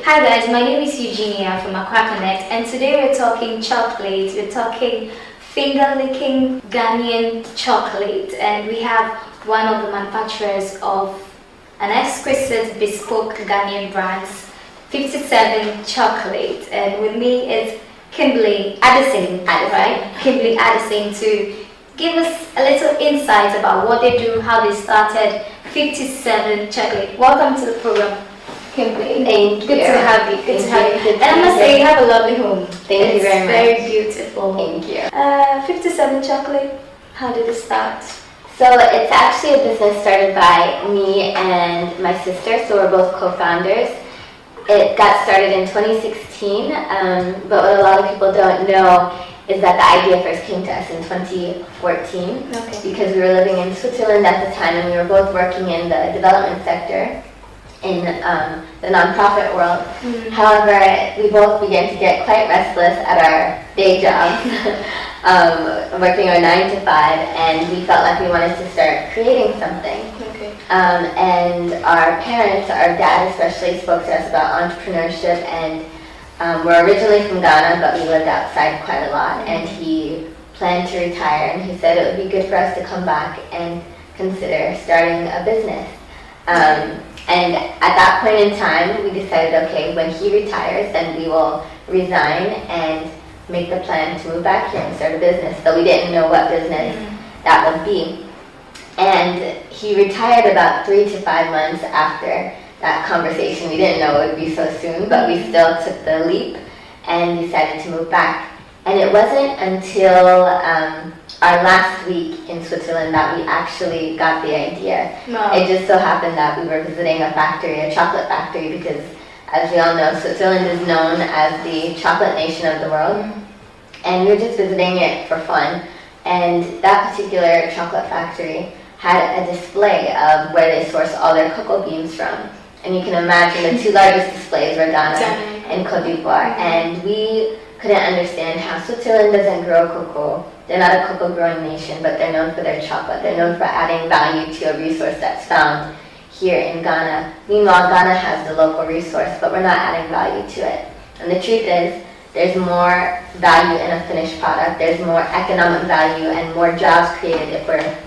Hi guys, my name is Eugenia from Accra Connect, and today we're talking chocolate. We're talking finger-licking Ghanaian chocolate, and we have one of the manufacturers of an exquisite bespoke Ghanaian brands, 57 Chocolate. And with me is Kimberly Addison, right? Kimberly Addison, to give us a little insight about what they do, how they started 57 Chocolate. Welcome to the program, Kimberly. Thank you. Good to have you. Good to have you. And I must say, you have a lovely home. Thank you very much. It's very beautiful. Thank you. 57 Chocolate, how did it start? So it's actually a business started by me and my sister, so we're both co-founders. It got started in 2016, but what a lot of people don't know is that the idea first came to us in 2014 because we were living in Switzerland at the time, and we were both working in the development sector in the nonprofit world. However, we both began to get quite restless at our day jobs, working our 9 to 5, and we felt like we wanted to start creating something. And our parents, our dad especially, spoke to us about entrepreneurship, and we're originally from Ghana, but we lived outside quite a lot, and he planned to retire, and he said it would be good for us to come back and consider starting a business. And at that point in time, we decided, okay, when he retires, then we will resign and make the plan to move back here and start a business. But we didn't know what business that would be. And he retired about 3 to 5 months after that conversation. We didn't know it would be so soon, but we still took the leap and decided to move back. And it wasn't until our last week in Switzerland that we actually got the idea. It just so happened that we were visiting a factory, a chocolate factory, because as we all know, Switzerland is known as the chocolate nation of the world. And we were just visiting it for fun. And that particular chocolate factory had a display of where they source all their cocoa beans from. And you can imagine the two largest displays were Ghana and Cote d'Ivoire. And we couldn't understand how Switzerland doesn't grow cocoa. They're not a cocoa growing nation, but they're known for their chocolate. They're known for adding value to a resource that's found here in Ghana. Meanwhile, Ghana has the local resource, but we're not adding value to it. And the truth is, there's more value in a finished product. There's more economic value and more jobs created if we're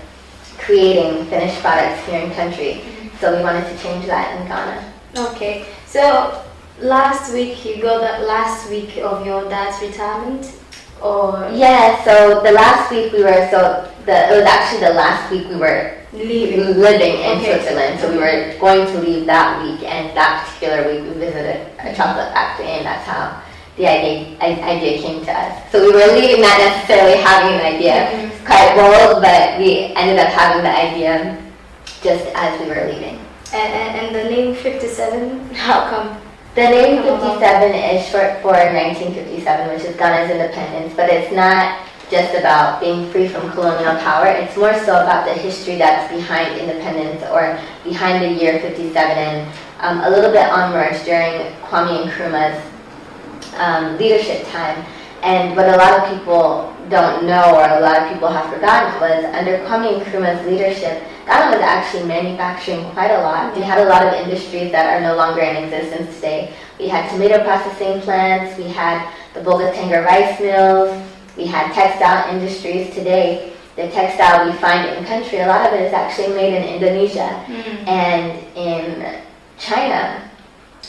creating finished products here in country. So we wanted to change that in Ghana. Okay, so last week, you got that last week of your dad's retirement? Or yeah, so the last week we were, it was actually the last week we were living in Switzerland, so we were going to leave that week, and that particular week we visited a chocolate factory, and that's how the idea came to us. So we were leaving not necessarily having an idea. It's quite bold, but we ended up having the idea just as we were leaving. And the name 57, how come? The name 57 is short for 1957, which is Ghana's independence, but it's not just about being free from colonial power. It's more so about the history that's behind independence, or behind the year 57, and a little bit onwards during Kwame Nkrumah's leadership time. And what a lot of people don't know, or a lot of people have forgotten, was under Kwame Nkrumah's leadership, Ghana was actually manufacturing quite a lot. We had a lot of industries that are no longer in existence today. We had tomato processing plants, we had the Bogatanga rice mills, we had textile industries. Today, the textile we find in country, a lot of it is actually made in Indonesia and in China.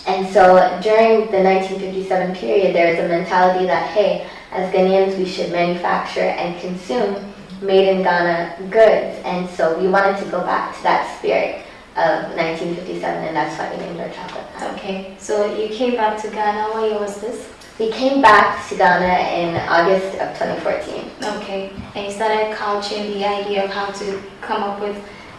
And so during the 1957 period, there was a mentality that, hey, as Ghanaians, we should manufacture and consume made in Ghana goods. And so we wanted to go back to that spirit of 1957, and that's why we named our chocolate factory. Okay, so you came back to Ghana. What year was this? We came back to Ghana in August of 2014. Okay, and you started couching the idea of how to come up with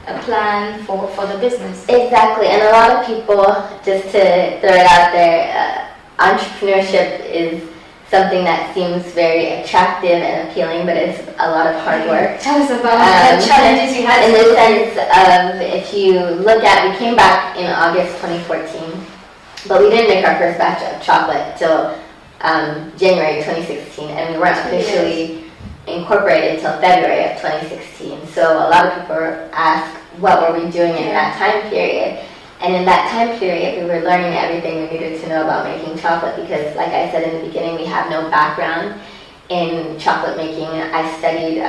a plan for the business. Exactly, and a lot of people, just to throw it out there, entrepreneurship is something that seems very attractive and appealing, but it's a lot of hard work. Tell us about the challenges you had. In the sense of, if you look at, we came back in August 2014, but we didn't make our first batch of chocolate till January 2016, and we weren't officially incorporated until February of 2016. So a lot of people ask, what were we doing in that time period? And in that time period, we were learning everything we needed to know about making chocolate because, like I said in the beginning, we have no background in chocolate making. I studied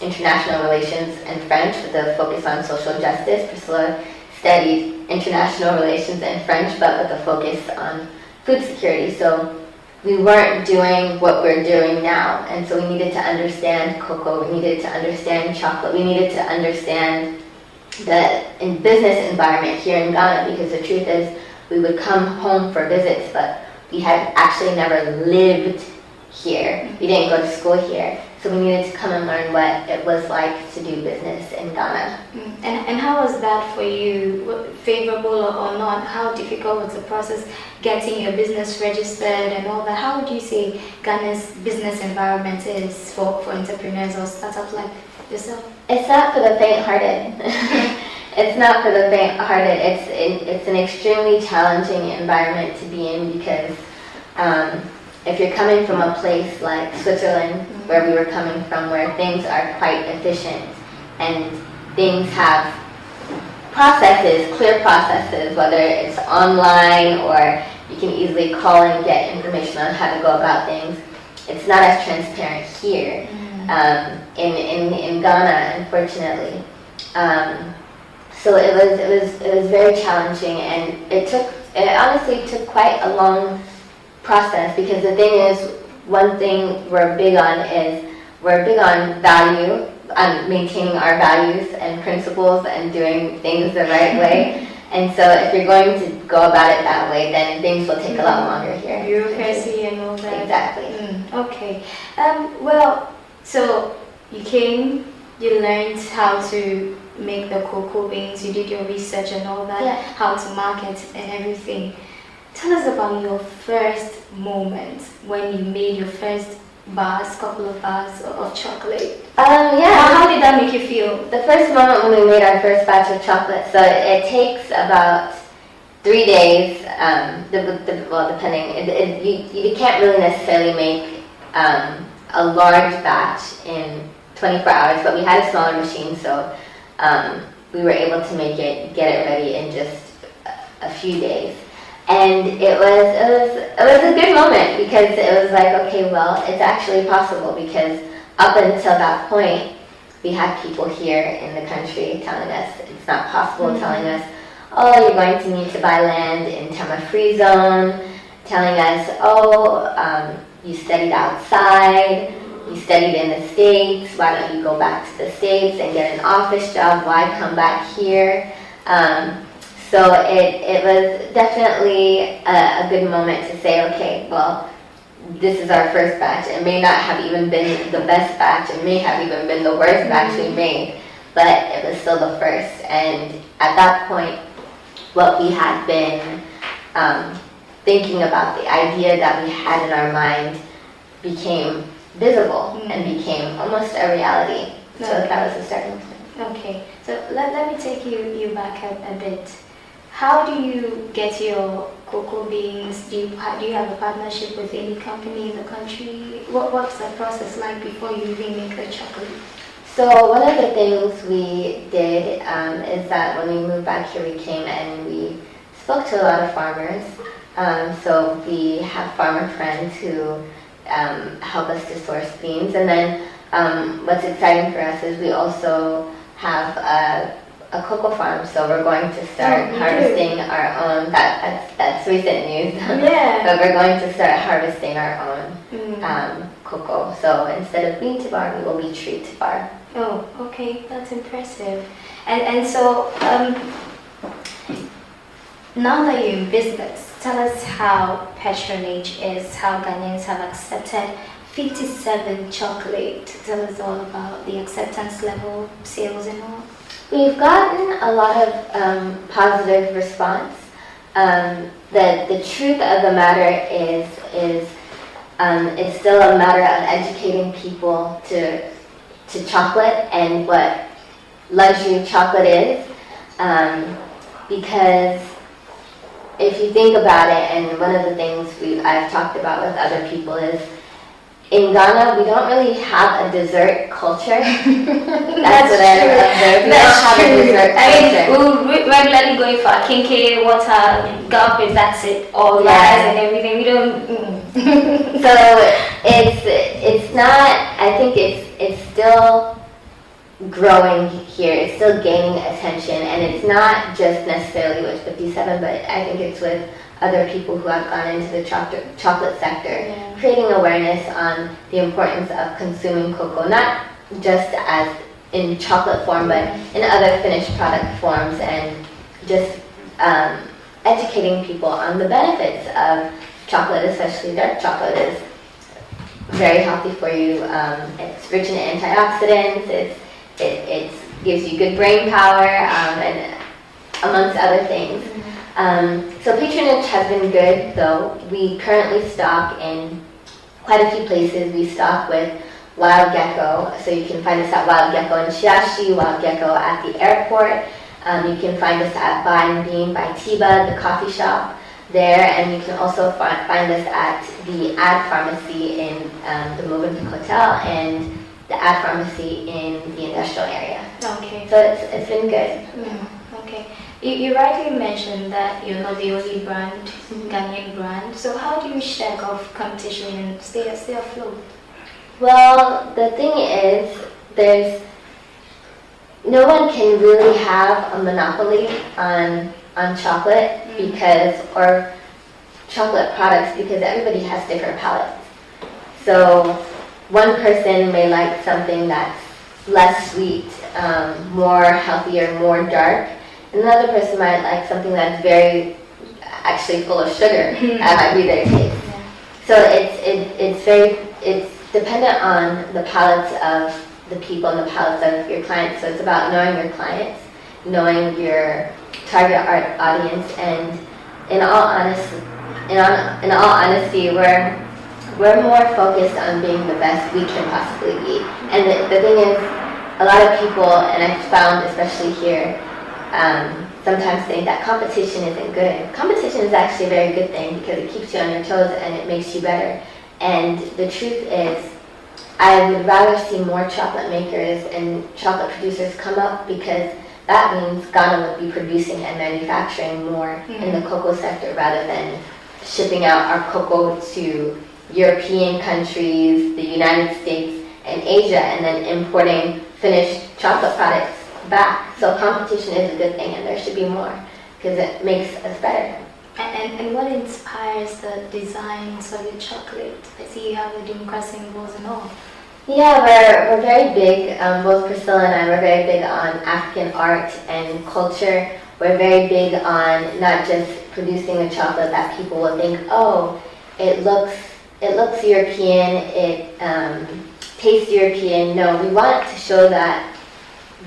international relations and French with a focus on social justice. Priscilla studied international relations and French, but with a focus on food security. So we weren't doing what we're doing now, and so we needed to understand cocoa, we needed to understand chocolate, we needed to understand the business environment here in Ghana, because the truth is we would come home for visits, but we had actually never lived here. We didn't go to school here, so we needed to come and learn what it was like to do business in Ghana. And how was that for you? Favorable or not? How difficult was the process getting your business registered and all that? How would you say Ghana's business environment is for entrepreneurs or startups like yourself? It's not for the faint-hearted. It's not for the faint-hearted. It's an extremely challenging environment to be in because if you're coming from a place like Switzerland, where we were coming from, where things are quite efficient and things have processes, clear processes, whether it's online or you can easily call and get information on how to go about things. It's not as transparent here in Ghana, unfortunately. So it was very challenging, and it honestly took quite a long process, because the thing is, one thing we're big on value, on maintaining our values and principles and doing things the right way. And so if you're going to go about it that way, then things will take a lot longer here. Bureaucracy and all that. Exactly. Okay. Well, so you came, you learned how to make the cocoa beans, you did your research and all that, how to market and everything. Tell us about your first moment when you made your first couple of bars of chocolate. How did that make you feel? The first moment when we made our first batch of chocolate, so it takes about 3 days, depending, you can't really necessarily make a large batch in 24 hours, but we had a smaller machine, so we were able to get it ready in just a few days. And it was a good moment, because it was like, okay, well, it's actually possible, because up until that point, we had people here in the country telling us it's not possible, telling us, oh, you're going to need to buy land in tema-free zone, telling us, oh, you studied outside, you studied in the States, why don't you go back to the States and get an office job, why come back here? So it was definitely a good moment to say, okay, well, this is our first batch. It may not have even been the best batch. It may have even been the worst batch we made, but it was still the first. And at that point, what we had been thinking about, the idea that we had in our mind, became visible and became almost a reality. So that was the starting point. Okay, so let me take you back a bit. How do you get your cocoa beans? Do you have a partnership with any company in the country? What's the process like before you even make the chocolate? So one of the things we did is that when we moved back here, we came and we spoke to a lot of farmers. So we have farmer friends who help us to source beans. And then what's exciting for us is we also have a cocoa farm, so we're going to start harvesting our own. That's recent news. Yeah. But we're going to start harvesting our own cocoa. So instead of bean to bar, we will be tree to bar. Oh, okay, that's impressive. And so now that you're in business, tell us how patronage is, how Ghanaians have accepted 57 chocolate. Tell us all about the acceptance level, sales and all. We've gotten a lot of positive response. The truth of the matter is it's still a matter of educating people to chocolate and what luxury chocolate is, because if you think about it, and one of the things I've talked about with other people is, in Ghana, we don't really have a dessert culture. That's what I observed. We don't have a dessert culture. We're regularly going for kinky, water, garbage, that's it. All rice and everything. We don't. So it's not. I think it's still growing here. It's still gaining attention, and it's not just necessarily with 57, but I think it's with other people who have gone into the chocolate sector, creating awareness on the importance of consuming cocoa, not just as in chocolate form, but in other finished product forms, and just educating people on the benefits of chocolate, especially dark chocolate is very healthy for you. It's rich in antioxidants, it gives you good brain power, and amongst other things. So patronage has been good, though. We currently stock in quite a few places. We stock with Wild Gecko, so you can find us at Wild Gecko in Shiashi, Wild Gecko at the airport. You can find us at Buy and Bean by Tiba, the coffee shop there, and you can also find us at the Ad Pharmacy in the Movenpick Hotel and the Ad Pharmacy in the industrial area. Okay. So it's been good. Okay. You rightly mentioned that you're not the only brand, Ghanaian brand. So how do you shake off competition and stay afloat? Well, the thing is, no one can really have a monopoly on chocolate or chocolate products, because everybody has different palates. So one person may like something that's less sweet, more healthier, more dark. Another person might like something that's very actually full of sugar. That might be their taste. So it's dependent on the palates of the people and the palates of your clients. So it's about knowing your clients, knowing your target audience, and in all honesty, we're more focused on being the best we can possibly be. And the thing is, a lot of people, and I've found especially here, sometimes think that competition isn't good. Competition is actually a very good thing, because it keeps you on your toes and it makes you better. And the truth is, I would rather see more chocolate makers and chocolate producers come up, because that means Ghana would be producing and manufacturing more in the cocoa sector, rather than shipping out our cocoa to European countries, the United States, and Asia, and then importing finished chocolate products back. So competition is a good thing, and there should be more, because it makes us better. And what inspires the designs of your chocolate? I see you have the Dimka symbols and all. Yeah, we're very big, both Priscilla and I, we're very big on African art and culture. We're very big on not just producing a chocolate that people will think, oh, it looks European, it tastes European. No, we want to show that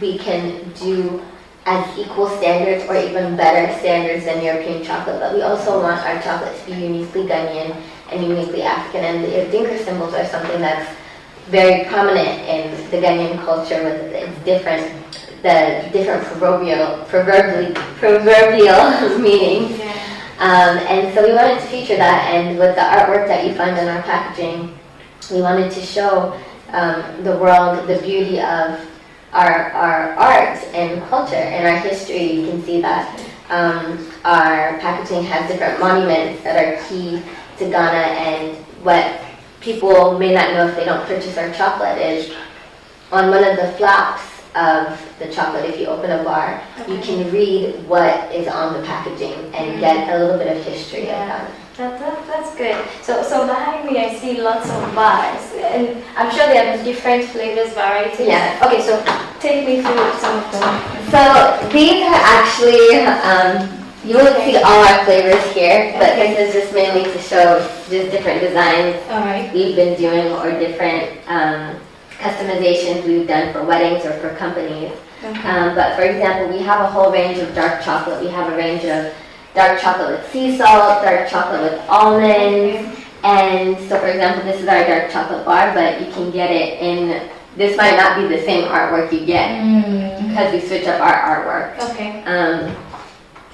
we can do as equal standards or even better standards than European chocolate, but we also want our chocolate to be uniquely Ghanaian and uniquely African. And the Dinker symbols are something that's very prominent in the Ghanaian culture, with its different proverbial meanings. And so we wanted to feature that, and with the artwork that you find in our packaging, we wanted to show the world the beauty of our art and culture and our history. You can see that our packaging has different monuments that are key to Ghana, and what people may not know if they don't purchase our chocolate is on one of the flaps of the chocolate, if you open a bar, you can read what is on the packaging and get a little bit of history of Ghana. That's good. So behind me I see lots of bars, and I'm sure they have different flavors, varieties. Yeah. Okay, so take me through some of them. So these are actually, you won't see all our flavors here, but this is just mainly to show just different designs we've been doing, or different customizations we've done for weddings or for companies. But for example, we have a whole range of dark chocolate. We have a range of dark chocolate with sea salt, dark chocolate with almonds, and so for example, this is our dark chocolate bar, but you can get it in, this might not be the same artwork you get, because we switch up our artwork. Okay.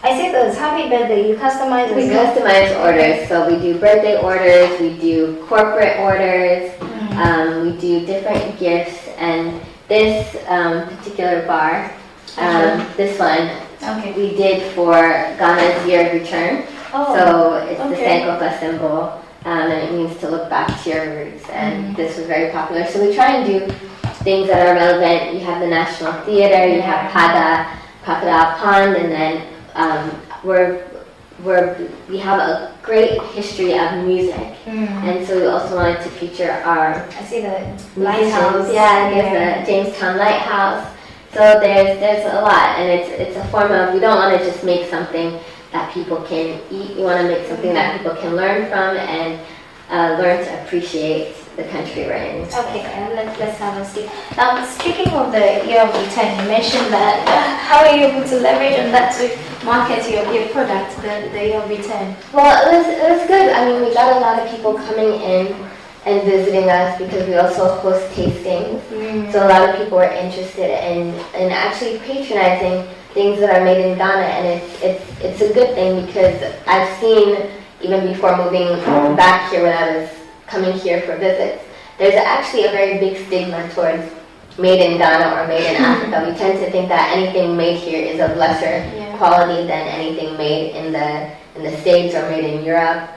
I see those. Happy birthday. You customize those? We customize orders, so we do birthday orders, we do corporate orders, We do different gifts, and this particular bar, this one, we did for Ghana's year of return. So it's the Sankofa symbol, and it means to look back to your roots, and this was very popular. So we try and do things that are relevant. You have the National Theater, you have Pada, Crocodile Pond, and then we have a great history of music, and so we also wanted to feature our. I see the lighthouse. Yeah, there's the Jamestown Lighthouse. So there's a lot, and it's a form of, we don't want to just make something that people can eat. We want to make something that people can learn from and learn to appreciate the country we're in. Okay, let's have a seat. Speaking of the year of return, you mentioned that. How are you able to leverage on that to market your product, the year of return? Well, it was good. I mean, we got a lot of people coming in and visiting us because we also host tastings. So a lot of people were interested in actually patronizing things that are made in Ghana, and it's a good thing because I've seen, even before moving back here when I was coming here for visits, there's actually a very big stigma towards made in Ghana or made in Africa. We tend to think that anything made here is of lesser quality than anything made in the States or made in Europe.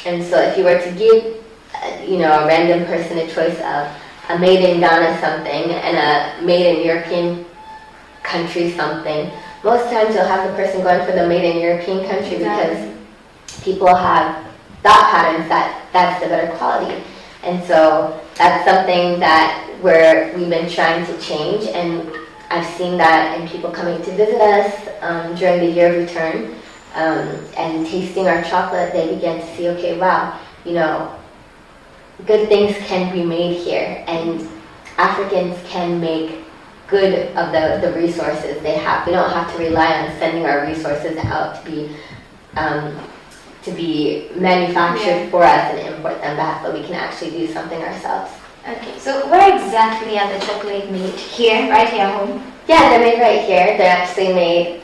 And so if you were to give a random person a choice of a made in Ghana something and a made in European country something, most times you'll have the person going for the made in European country because people have thought patterns that that's the better quality. And so that's something that we've been trying to change, and I've seen that in people coming to visit us during the year of return and tasting our chocolate. They begin to see, okay, wow, good things can be made here, and Africans can make good of the resources they have. We don't have to rely on sending our resources out to be manufactured for us and import them back, but we can actually do something ourselves. Okay, so where exactly are the chocolate made? Here, right here at home? Yeah, they're made right here. They're actually made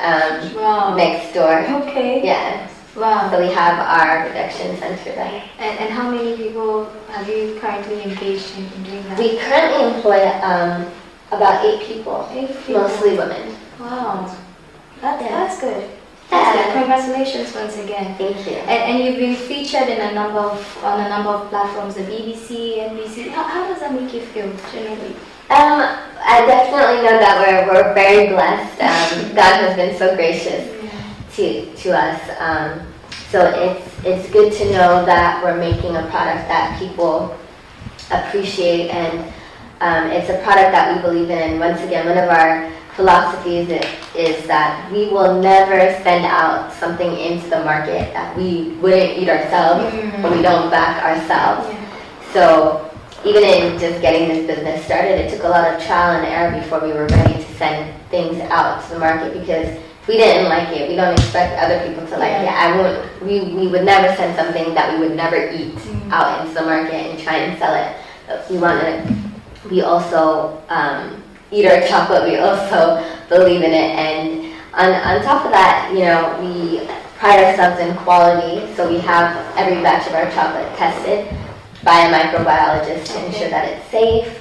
next door. Okay. Yeah. Wow. So we have our production center there. And how many people have you currently engaged in doing that? We currently employ about 8 people, mostly women. Wow. That's good. Yeah. Congratulations once again. Thank you. And you've been featured in on a number of platforms, the BBC, NBC. How does that make you feel generally? I definitely know that we're very blessed. God has been so gracious to us. So it's good to know that we're making a product that people appreciate, and it's a product that we believe in. And once again, one of our philosophies is that we will never send out something into the market that we wouldn't eat ourselves or we don't back ourselves. So even in just getting this business started, it took a lot of trial and error before we were ready to send things out to the market, because if we didn't like it, we don't expect other people to like it. We would never send something that we would never eat out into the market and try and sell it. We also eat our chocolate. We also believe in it, and on top of that, we pride ourselves in quality. So we have every batch of our chocolate tested by a microbiologist to ensure that it's safe.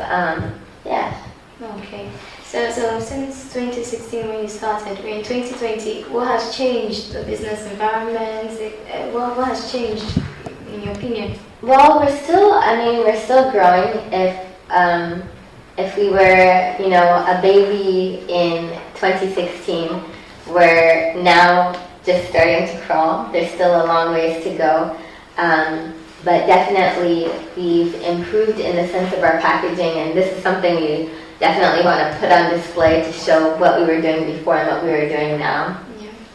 Okay. So since 2016 when you started, we're in 2020, what has changed the business environment? What has changed in your opinion? Well, we're still growing. If we were, a baby in 2016, we're now just starting to crawl. There's still a long ways to go. But definitely we've improved in the sense of our packaging, and this is something we definitely want to put on display to show what we were doing before and what we were doing now.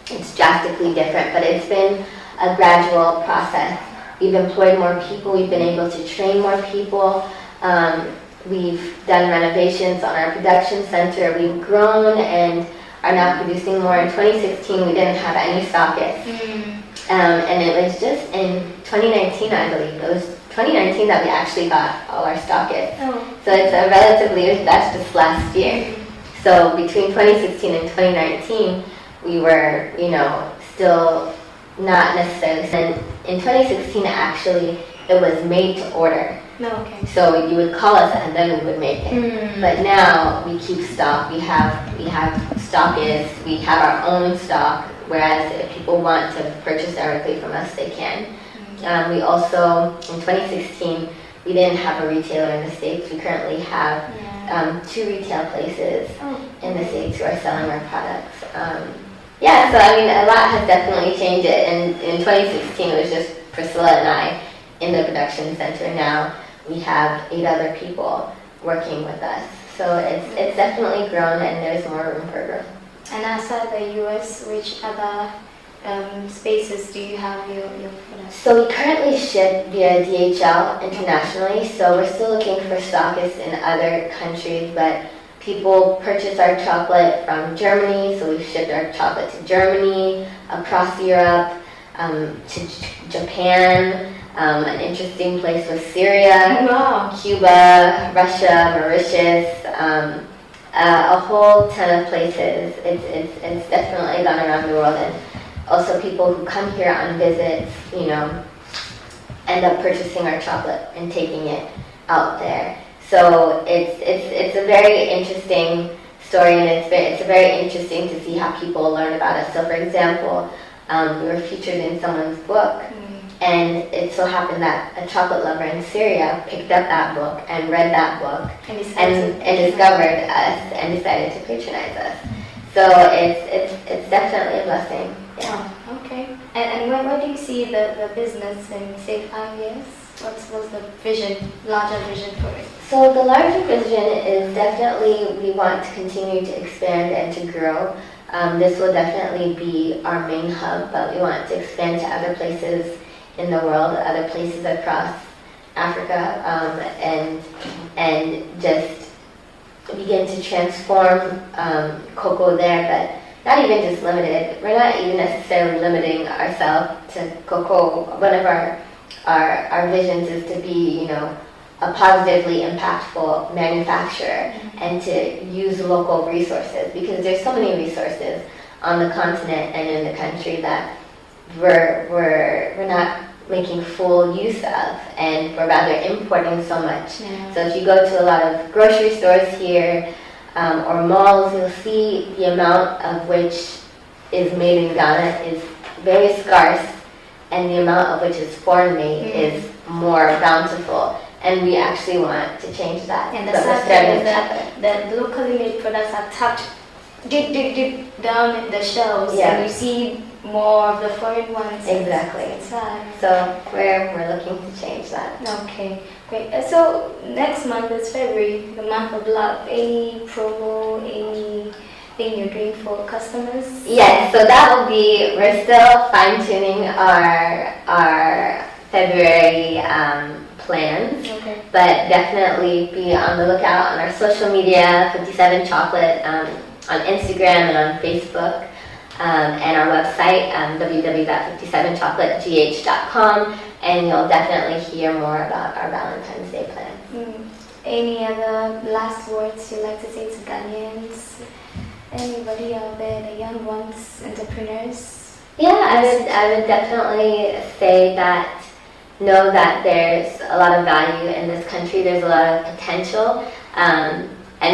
It's drastically different, but it's been a gradual process. We've employed more people, we've been able to train more people. We've done renovations on our production center. We've grown and are now producing more. In 2016, we didn't have any stockists. And it was just in 2019, I believe. It was 2019 that we actually got all our stockists. So it's that's just last year. So between 2016 and 2019, we were, still not necessarily. And in 2016, actually, it was made to order. No, okay. So you would call us and then we would make it. But now we keep stock. We have stockists. We have our own stock. Whereas if people want to purchase directly from us, they can. We also, in 2016, we didn't have a retailer in the States. We currently have 2 retail places in the States who are selling our products. Yeah, so I mean, a lot has definitely changed it. And in 2016, it was just Priscilla and I in the production center. Now we have 8 other people working with us. So it's definitely grown, and there's more room for growth. And outside the US, which other spaces do you have your products? So we currently ship via DHL internationally, so we're still looking for stockists in other countries, but people purchase our chocolate from Germany, so we've shipped our chocolate to Germany, across Europe, to Japan. An interesting place was Syria, Cuba, Russia, Mauritius, a whole ton of places. It's definitely gone around the world, and also people who come here on visits, you know, end up purchasing our chocolate and taking it out there. So it's a very interesting story, and it's very interesting to see how people learn about us. So for example, we were featured in someone's book, and it so happened that a chocolate lover in Syria picked up that book and read that book and discovered us and decided to patronize us. So it's definitely a blessing. Yeah. Oh, okay. And where do you see the business in, say, 5 years? What's the vision, larger vision for it? So the larger vision is definitely we want to continue to expand and to grow. This will definitely be our main hub, but we want to expand to other places in the world, other places across Africa, and just begin to transform cocoa there, but not even just limited. We're not even necessarily limiting ourselves to cocoa. One of our visions is to be, you know, a positively impactful manufacturer and to use local resources, because there's so many resources on the continent and in the country that we're not making full use of, and we're rather importing so much. So if you go to a lot of grocery stores here or malls, you'll see the amount of which is made in Ghana is very scarce, and the amount of which is foreign made is more bountiful. And we actually want to change that. And the sad thing is that locally made products are tucked deep down in the shelves, and you see more of the foreign ones. Exactly. It's sad. So we're looking to change that. Okay, great. So next month is February, the month of love. Any promo, anything you're doing for customers? Yes, so that will be, we're still fine-tuning our February plans, but definitely be on the lookout on our social media, 57 Chocolate, on Instagram and on Facebook, and our website, www.57chocolategh.com, and you'll definitely hear more about our Valentine's Day plans. Any other last words you'd like to say to Ghanaians? Anybody out there, the young ones, entrepreneurs? Yeah, I would definitely say that know that there's a lot of value in this country. There's a lot of potential, and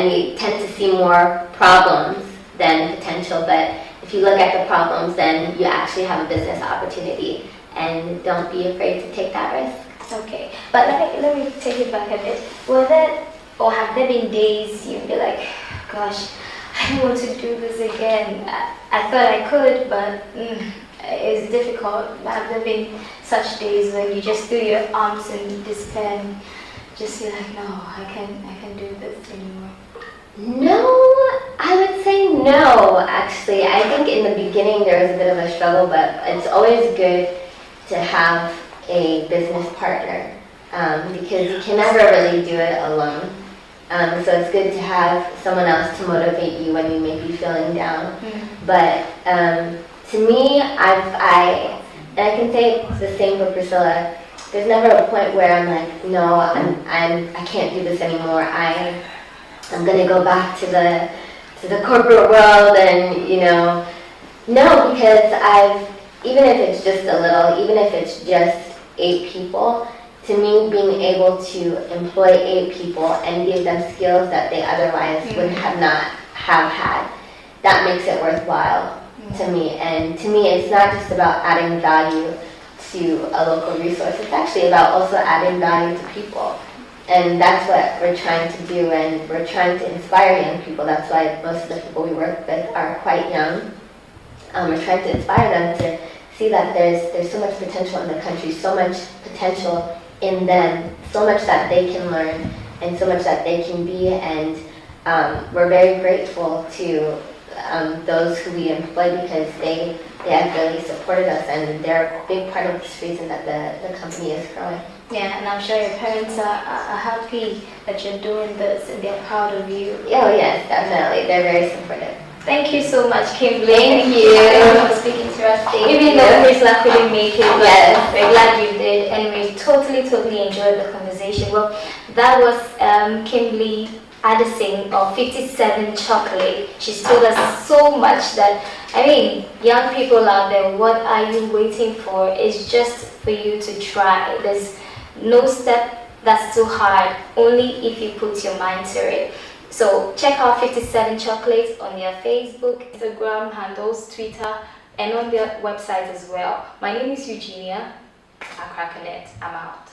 we tend to see more problems than potential. But if you look at the problems, then you actually have a business opportunity, and don't be afraid to take that risk. Okay, but let me take it back a bit. Have there been days you'd be like, gosh, I don't want to do this again. I thought I could, but it's difficult. Have there been such days when you just threw your arms in despair and just feel like, no, I can't do this anymore? No, I would say no, actually. I think in the beginning there was a bit of a struggle, but it's always good to have a business partner, because you can never really do it alone. So it's good to have someone else to motivate you when you may be feeling down. But to me, I can say it's the same for Priscilla. There's never a point where I'm like, no, I can't do this anymore. I'm gonna go back to the corporate world, and no, because even if it's just a little, even if it's just 8 people, to me, being able to employ 8 people and give them skills that they otherwise would have not have had, that makes it worthwhile to me. And to me, it's not just about adding value to a local resource. It's actually about also adding value to people. And that's what we're trying to do, and we're trying to inspire young people. That's why most of the people we work with are quite young. We're trying to inspire them to see that there's so much potential in the country, so much potential in them, so much that they can learn, and so much that they can be. And we're very grateful to those who we employ, because they have really supported us, and they're a big part of this reason that the company is growing. Yeah, and I'm sure your parents are happy that you're doing this, and they're proud of you. Oh yes, definitely. They're very supportive. Thank you so much, Kimberly. Thank you for speaking to us. Even though Priscilla couldn't make it, yes, we're glad you did, and we totally enjoyed the conversation. Well, that was Kimberly Addison of 57 Chocolate. She's told us so much that, I mean, young people out there, what are you waiting for? It's just for you to try. There's no step that's too hard, only if you put your mind to it. So check out 57 Chocolates on their Facebook, Instagram handles, Twitter, and on their website as well. My name is Eugenia. Accra Connect. I'm out.